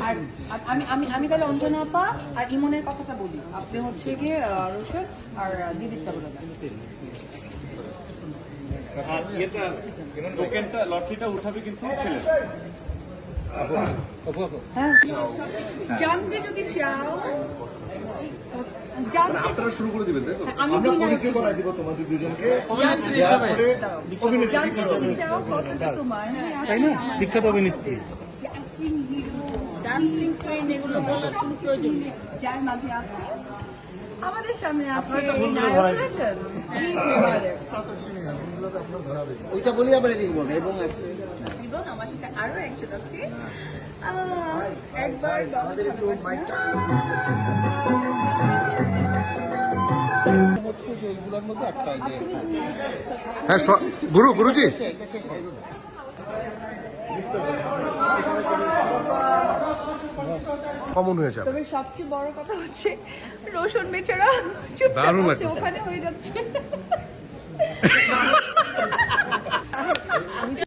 আর আমি আমি আমি তাহলে অঞ্জনা আপা আর ইমনের কথাটা বলি, আপনি হচ্ছে গিয়ে রোশন আর দিদিরটা বলে দেন। টোকেনটা লটারিটা উঠাবে কিন্তু ছেলে। হ্যাঁ, জানতে যদি চাও জানতে আপনারা শুরু করে দিবেন, তাই তো? আমি আমরা দুই পরিচয় নায়ক। করাই দিব তোমাদের দুজনকে। জানতে দেওয়ার পরে অভিনেত্রী জানতে যদি চাও কতটা তোমার, হ্যাঁ, তাই না? বিখ্যাত অভিনেত্রী। ডান্সিং হিরো, ডান্সিং ট্রেন এগুলো বলার কোনো প্রয়োজন নেই। যার মাঝে আছে আমাদের সামনে আছে নায়ক রোশন। Please এবারে। ওইটা বলি আবার এদিকে বলবো এবং এবং আমার সাথে আরো একজন আছে, একবার হ্যাঁ, গুরুজি কমন হয়ে যাবে। তবে সবচেয়ে বড় কথা হচ্ছে রোশন বেচারা চুপচাপ দারুণ আছে, লাগছে। ওখানে হয়ে যাচ্ছে।